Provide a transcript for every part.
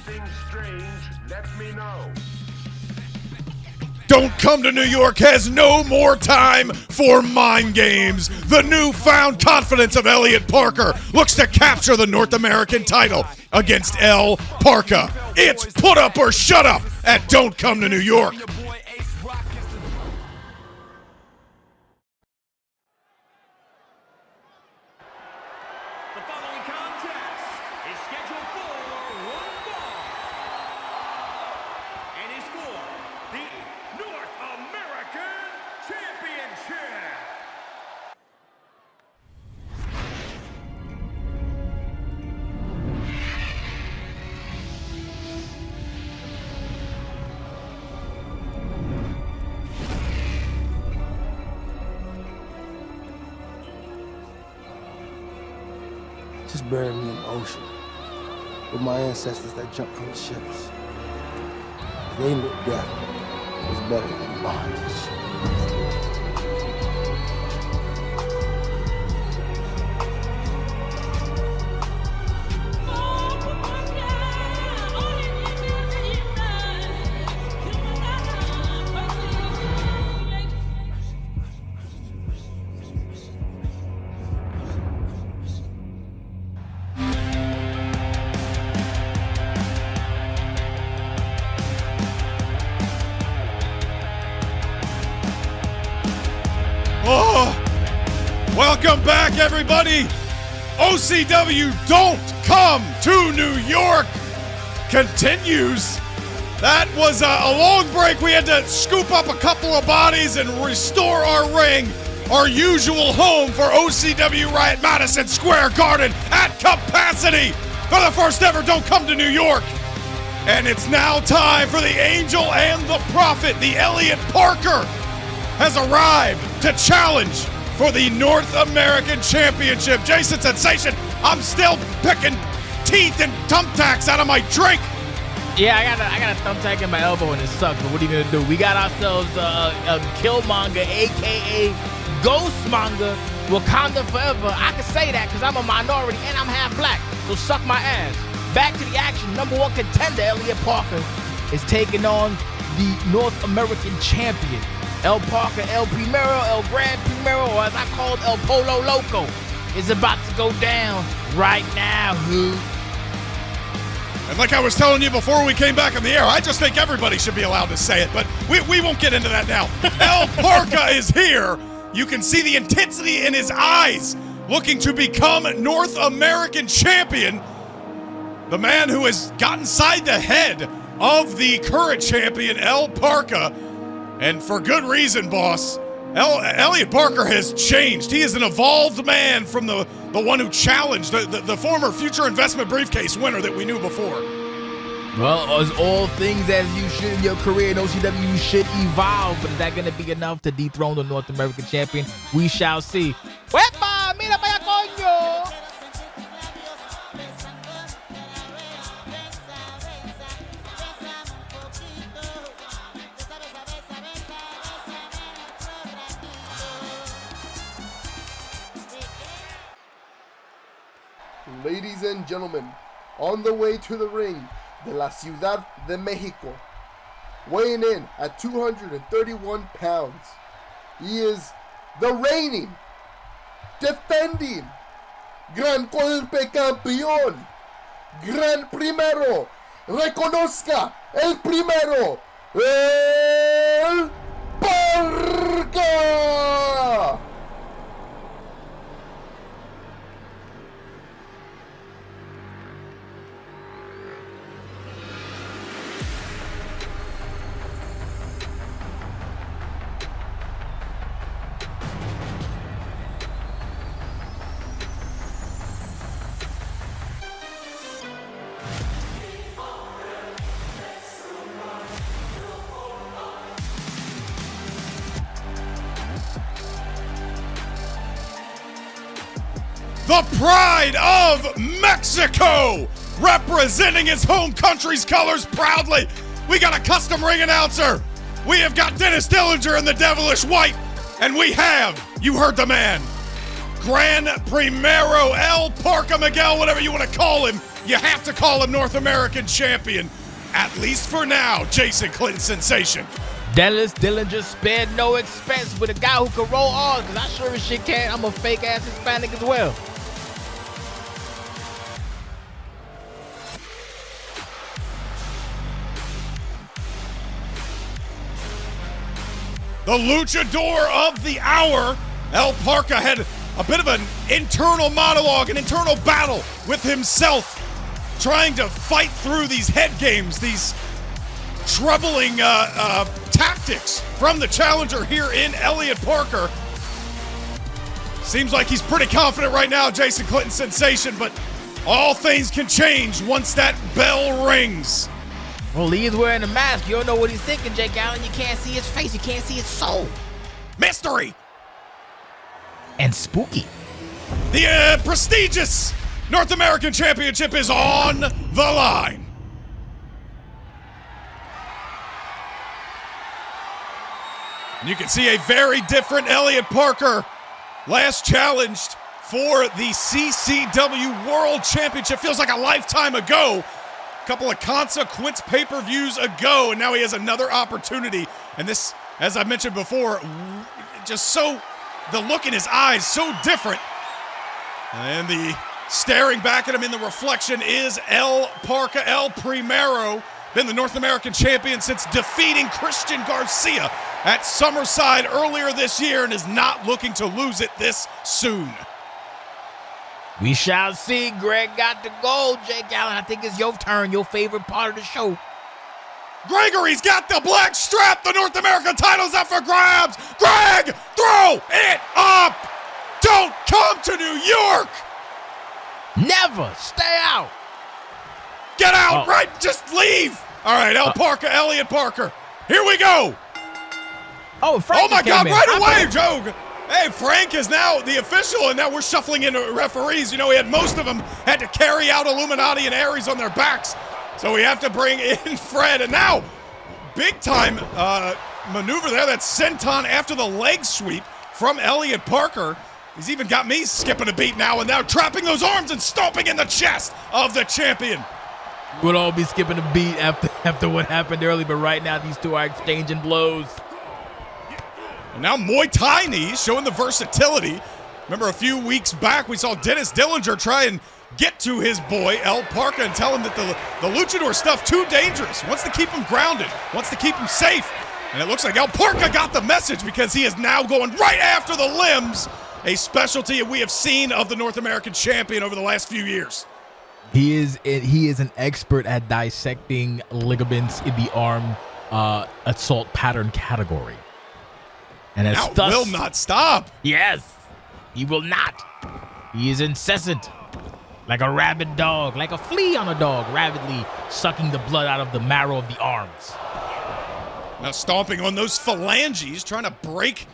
anything strange, let me know. Don't Come to New York has no more time for mind games. The newfound confidence of Elliot Parker looks to capture the North American title against El Parca. It's put up or shut up at Don't Come to New York. The following contest is scheduled for one fall and is for the North American Championship. Just bury me in the ocean with my ancestors that jumped from the ships. They knew death was better than bondage. Welcome back, everybody. OCW Don't Come to New York continues. That was a long break. We had to scoop up a couple of bodies and restore our ring, our usual home for OCW Riot Madison Square Garden at capacity for the first ever Don't Come to New York. And it's now time for the Angel and the Prophet. The Elliot Parker has arrived to challenge for the North American Championship. Jason Sensation, I'm still picking teeth and thumbtacks out of my drink. Yeah, I got a thumbtack in my elbow and it sucks, but what are you gonna do? We got ourselves a Killmonger, aka Ghostmonger, Wakanda Forever. I can say that because I'm a minority and I'm half black, so suck my ass. Back to the action. Number one contender, Elliot Parker, is taking on the North American Champion. El Parca, El Primero, El Gran Primero, or as I call it, El Polo Loco, is about to go down right now, who? And like I was telling you before we came back on the air, I just think everybody should be allowed to say it, but we won't get into that now. El Parca is here. You can see the intensity in his eyes, looking to become North American Champion. The man who has gotten inside the head of the current champion, El Parca. And for good reason, boss. Elliot Parker has changed. He is an evolved man from the one who challenged the former future investment briefcase winner that we knew before. Well, as all things as you should in your career in OCW, you should evolve. But is that going to be enough to dethrone the North American champion? We shall see. ¡Wepa! ¡Mira para allá, coño! Ladies and gentlemen, on the way to the ring de la Ciudad de Mexico, weighing in at 231 pounds, he is the reigning, defending, Gran Golpe Campeón, Gran Primero, reconozca el primero, El Parca! The pride of Mexico, representing his home country's colors proudly. We got a custom ring announcer. We have got Dennis Dillinger in the devilish white. And we have, you heard the man, Gran Primero, El Parca Miguel, whatever you want to call him, you have to call him North American champion, at least for now, Jason Clinton Sensation. Dennis Dillinger spared no expense with a guy who can roll on, because I sure as shit can. I'm a fake-ass Hispanic as well. The luchador of the hour, El Parca, had a bit of an internal monologue, an internal battle with himself, trying to fight through these head games, these troubling tactics from the challenger here in Elliot Parker. Seems like he's pretty confident right now, Jason Clinton Sensation, but all things can change once that bell rings. Well, Lee is wearing a mask. You don't know what he's thinking, Jake Allen. You can't see his face. You can't see his soul. Mystery! And spooky. The prestigious North American Championship is on the line. You can see a very different Elliot Parker, last challenged for the CCW World Championship. Feels like a lifetime ago. A couple of Consequence pay-per-views ago, and now he has another opportunity. And this, as I mentioned before, just so, the look in his eyes, so different. And the staring back at him in the reflection is El Parca, El Primero, been the North American champion since defeating Christian Garcia at Summerside earlier this year, and is not looking to lose it this soon. We shall see. Greg got the gold, Jake Allen. I think it's your turn, your favorite part of the show. Gregory's got the black strap. The North American title's up for grabs. Greg, throw it up. Don't come to New York. Never. Stay out. Get out, right? Just leave. All right, El Parca, Elliot Parker. Here we go. Oh, Frank. Oh, my God, right away, Joe. Hey, Frank is now the official, and now we're shuffling in referees. You know, most of them had to carry out Illuminati and Aries on their backs, so we have to bring in Fred. And now, big-time maneuver there. That's senton after the leg sweep from Elliot Parker. He's even got me skipping a beat now, and now trapping those arms and stomping in the chest of the champion. We'll all be skipping a beat after what happened earlier, but right now these two are exchanging blows. And now Muay Thai knees showing the versatility. Remember a few weeks back we saw Dennis Dillinger try and get to his boy El Parca and tell him that the luchador stuff too dangerous. Wants to keep him grounded, wants to keep him safe. And it looks like El Parca got the message, because he is now going right after the limbs, a specialty we have seen of the North American champion over the last few years. He is an expert at dissecting ligaments in the arm assault pattern category. And as thus, will not stop. Yes, he will not. He is incessant, like a rabid dog, like a flea on a dog, rabidly sucking the blood out of the marrow of the arms. Now stomping on those phalanges, trying to break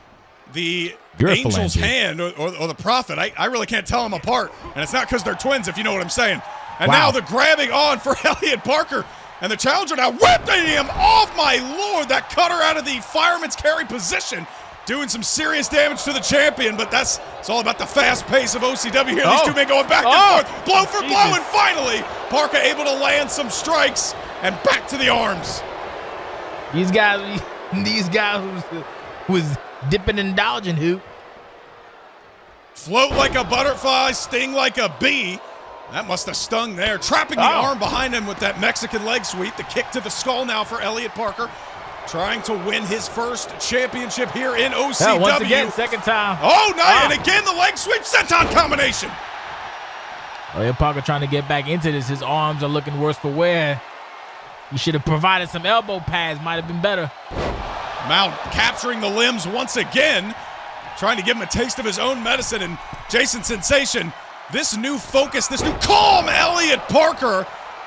the angel's hand or the prophet. I really can't tell them apart. And it's not because they're twins, if you know what I'm saying. And now the grabbing on for Elliot Parker. And the challenger now whipping him off, my lord. That cutter out of the fireman's carry position, doing some serious damage to the champion, but it's all about the fast pace of OCW here. These two men going back and forth, blow for blow, and finally, Parca able to land some strikes and back to the arms. These guys was dipping and dodging, who? Float like a butterfly, sting like a bee. That must have stung there. Trapping the arm behind him with that Mexican leg sweep. The kick to the skull now for Elliot Parker, trying to win his first championship here in OCW. Yeah, once again, second time. Oh, no, and again the leg sweep senton combination. Elliot Parker trying to get back into this. His arms are looking worse for wear. He should have provided some elbow pads. Might have been better. Mount capturing the limbs once again, trying to give him a taste of his own medicine. And Jason Sensation, this new focus, this new calm Elliot Parker,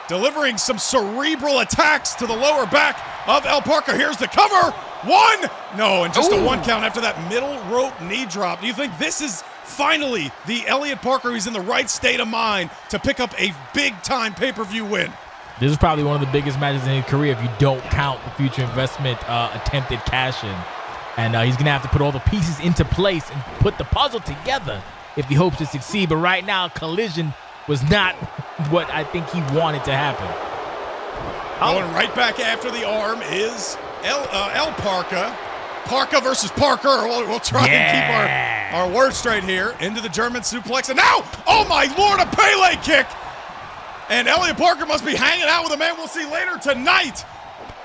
delivering some cerebral attacks to the lower back of El Parca. Here's the cover. One. No, and just a one count after that middle rope knee drop. Do you think this is finally the Elliot Parker who's in the right state of mind to pick up a big-time pay-per-view win? This is probably one of the biggest matches in his career if you don't count the future investment attempted cash-in. And he's going to have to put all the pieces into place and put the puzzle together if he hopes to succeed. But right now, Collision was not what I think he wanted to happen. Going right back after the arm is El Parca. Parca versus Parker. We'll try and keep our words straight here. Into the German suplex. And now, oh my Lord, a Pele kick. And Elliot Parker must be hanging out with a man we'll see later tonight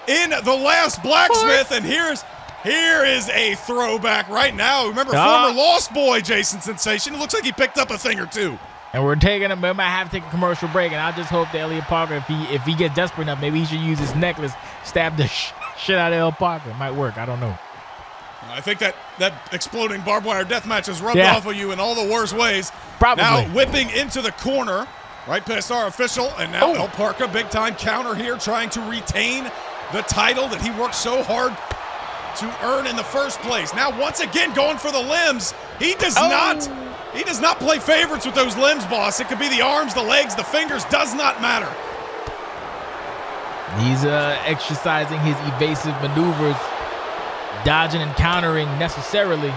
in The Last Blacksmith. And here is a throwback right now. Remember former Lost Boy Jason Sensation? It looks like he picked up a thing or two. And we might have to take a commercial break, and I just hope that Elliot Parker, if he gets desperate enough, maybe he should use his necklace, stab the shit out of El Parker. It might work. I don't know. I think that exploding barbed wire death match has rubbed off of you in all the worst ways. Probably. Now whipping into the corner, right past our official, and now El Parca, big time counter here, trying to retain the title that he worked so hard to earn in the first place. Now once again going for the limbs. He does not play favorites with those limbs, boss. It could be the arms, the legs, the fingers, does not matter. He's exercising his evasive maneuvers, dodging and countering necessarily.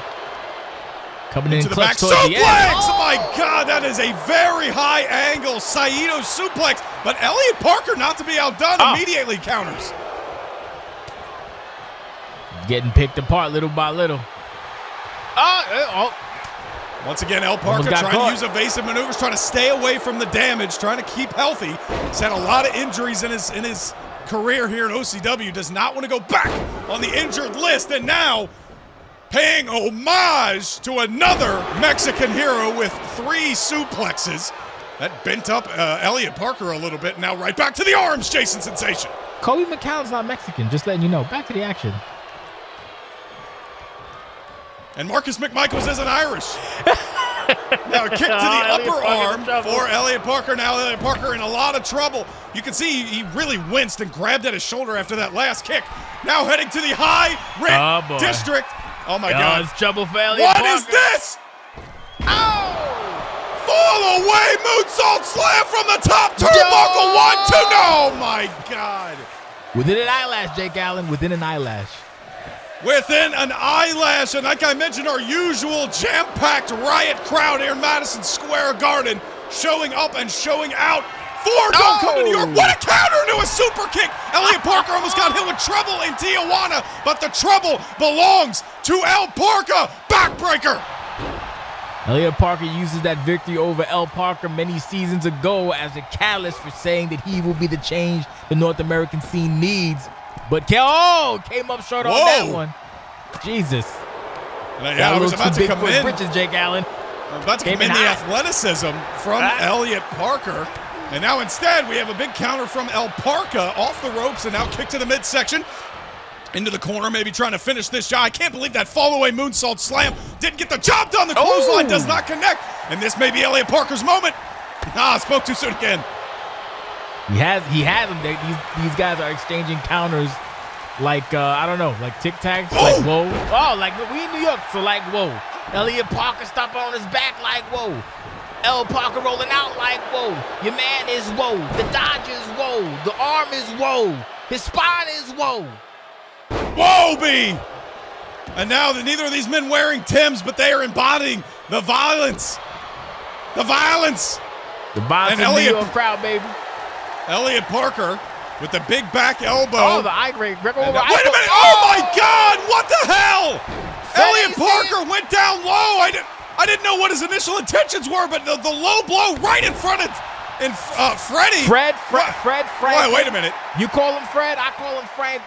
Coming in to the back clutch towards suplex! the end. Oh my God, that is a very high angle Saito suplex. But Elliot Parker, not to be outdone, immediately counters. Getting picked apart little by little. Once again, El Parca trying to use evasive maneuvers, trying to stay away from the damage, trying to keep healthy. He's had a lot of injuries in his career here at OCW. Does not want to go back on the injured list. And now paying homage to another Mexican hero with 3 suplexes. That bent up Elliot Parker a little bit. Now right back to the arms, Jason Sensation. Kobe McCallum's not Mexican, just letting you know. Back to the action. And Marcus McMichaels isn't Irish. Now a kick to the upper arm for Elliot Parker. Now Elliot Parker in a lot of trouble. You can see he really winced and grabbed at his shoulder after that last kick. Now heading to the high ring district. Oh my God. It's trouble for Elliot Parker. What is this? Fall away moonsault slam from the top turnbuckle. 1, 2. Oh my God. Within an eyelash, Jake Allen. Within an eyelash. Within an eyelash, and like I mentioned, our usual jam-packed Riot crowd here in Madison Square Garden, showing up and showing out for Don't Come to New York. What a counter to a super kick! Elliot Parker almost got hit with trouble in Tijuana, but the trouble belongs to El Parca. Backbreaker! Elliot Parker uses that victory over El Parker many seasons ago as a catalyst for saying that he will be the change the North American scene needs. But came up short on that one. Jesus. I was about to come in. Britches, Jake Allen. I'm about to come in the athleticism from Elliot Parker. And now instead we have a big counter from El Parca off the ropes and now kick to the midsection. Into the corner, maybe trying to finish this job. I can't believe that fall-away moonsault slam didn't get the job done. The clothesline does not connect. And this may be Elliot Parker's moment. Spoke too soon again. He has them. These guys are exchanging counters like, I don't know, like tic-tacs, like whoa. Oh, like we in New York, so like whoa. Elliot Parker stomping on his back like whoa. El Parker rolling out like whoa. Your man is whoa. The dodge is whoa. The arm is whoa. His spine is whoa. Whoa, B! And now neither of these men wearing Timbs, but they are embodying the violence. The violence. The violence in the New York crowd, baby. Elliot Parker with the big back elbow. Oh, the eye break. Wait a minute. Oh, my God. What the hell? Elliot Parker went down low. I didn't know what his initial intentions were, but the low blow right in front of Freddie. Fred Franklin. Wait a minute. You call him Fred. I call him Frank.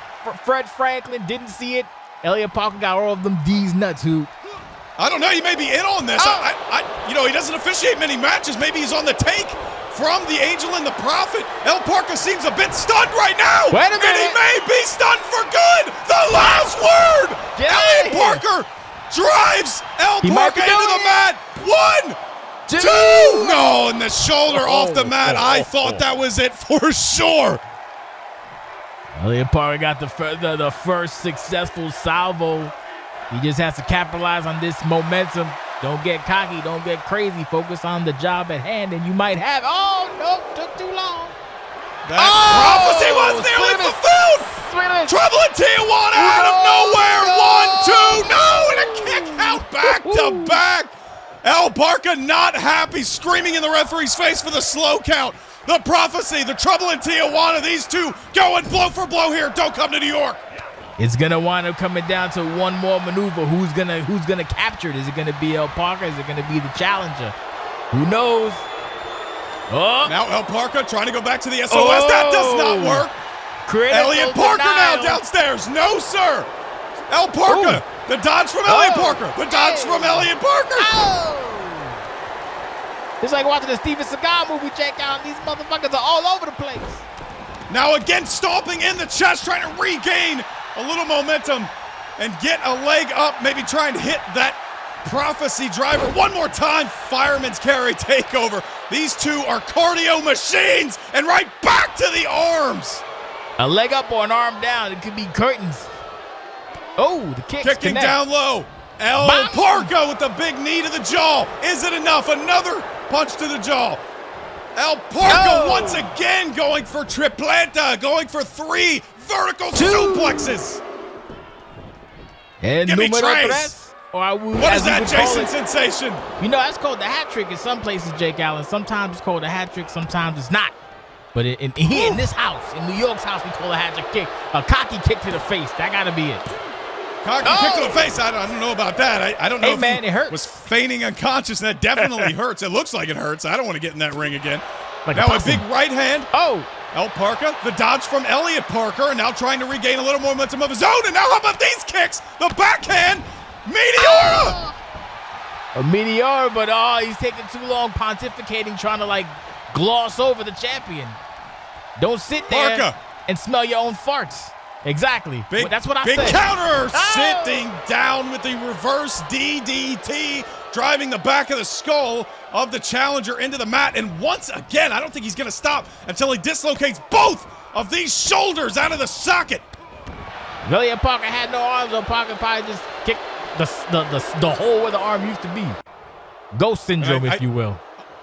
Fred Franklin didn't see it. Elliot Parker got all of them D's nuts who. I don't know. He may be in on this. He doesn't officiate many matches. Maybe he's on the take from the Angel and the Prophet. El Parker seems a bit stunned right now. Wait a minute. And he may be stunned for good. The last word. Elliot Parker drives El Parker into the mat. 1, 2. No, and the shoulder off the mat. I thought that was it for sure. Elliot Parker got the first successful salvo. He just has to capitalize on this momentum. Don't get cocky. Don't get crazy. Focus on the job at hand, and you might have. Oh, no, took too long. That prophecy was nearly fulfilled. Trouble in Tijuana out of nowhere. 1, 2. No, and a kick out back to back. El Parca not happy, screaming in the referee's face for the slow count. The prophecy, the trouble in Tijuana. These two going blow for blow here. Don't come to New York. It's gonna wind up coming down to one more maneuver. Who's gonna capture it? Is it gonna be El Parca? Is it gonna be the challenger? Who knows? Oh, now El Parca trying to go back to the SOS. That does not work. Elliot Parker now downstairs. No, sir. El Parca. The dodge from Elliot Parker. The dodge from Elliot Parker. It's like watching a Steven Seagal movie, check out. These motherfuckers are all over the place. Now again, stomping in the chest, trying to regain a little momentum and get a leg up, maybe trying to hit that prophecy driver one more time. Fireman's carry takeover. These two are cardio machines, and right back to the arms. A leg up or an arm down, it could be curtains. Oh, the kicks kicking connect. down low. El Parca with the big knee to the jaw. Is it enough? Another punch to the jaw. El Parca once again going for tripleta, going for 3 vertical suplexes. And give me numero tres. Or What is that, Jason Sensation? You know, that's called the hat trick in some places, Jake Allen. Sometimes it's called a hat trick, sometimes it's not. But here in this house, in New York's house, we call a hat trick kick. A cocky kick to the face. That got to be it. Cocky kick to the face. I don't know about that. I don't know if it hurts. Was feigning unconscious. That definitely hurts. It looks like it hurts. I don't want to get in that ring again. Like now a big right hand. Oh. El Parca, the dodge from Elliot Parker, and now trying to regain a little more momentum of his own. And now how about these kicks? The backhand. Meteora. A meteor, but he's taking too long pontificating, trying to like gloss over the champion. Don't sit there Parca. And smell your own farts. Exactly. That's what I said. Big counter, sitting down with the reverse DDT, driving the back of the skull of the challenger into the mat. And once again, I don't think he's going to stop until he dislocates both of these shoulders out of the socket. Elliot Parker had no arms. El Parker probably just kicked the hole where the arm used to be. Ghost syndrome, if you will.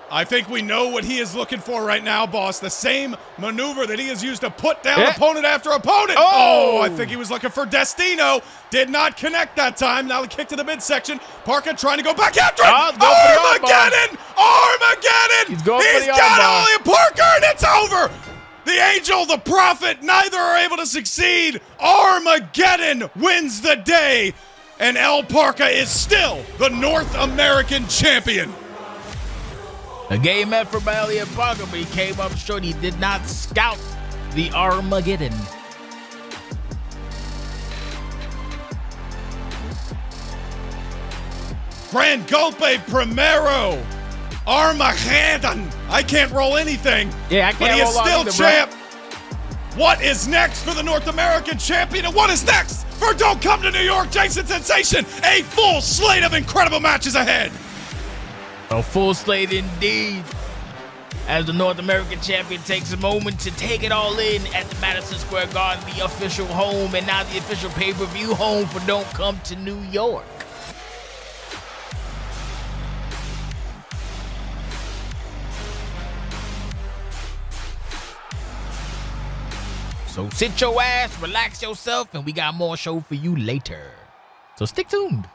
I think we know what he is looking for right now, boss. The same maneuver that he has used to put down opponent after opponent. Oh, I think he was looking for Destino. Did not connect that time. Now the kick to the midsection. Parca trying to go back after it. Armageddon! Armageddon! He's going for the got Elliot Parker, and it's over. The angel, the prophet, neither are able to succeed. Armageddon wins the day, and El Parca is still the North American champion. A game effort by Elliot Parker, but he came up short. He did not scout the Armageddon. Gran Golpe Primero. Armageddon. I can't roll anything. Yeah, I can't but he is roll still either, champ. Bro. What is next for the North American champion? And what is next for Don't Come to New York, Jason Sensation? A full slate of incredible matches ahead. A full slate indeed. As the North American champion takes a moment to take it all in at the Madison Square Garden, the official home and now the official pay-per-view home for Don't Come to New York. So sit your ass, relax yourself, and we got more show for you later. So stick tuned.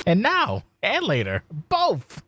And now, and later, both.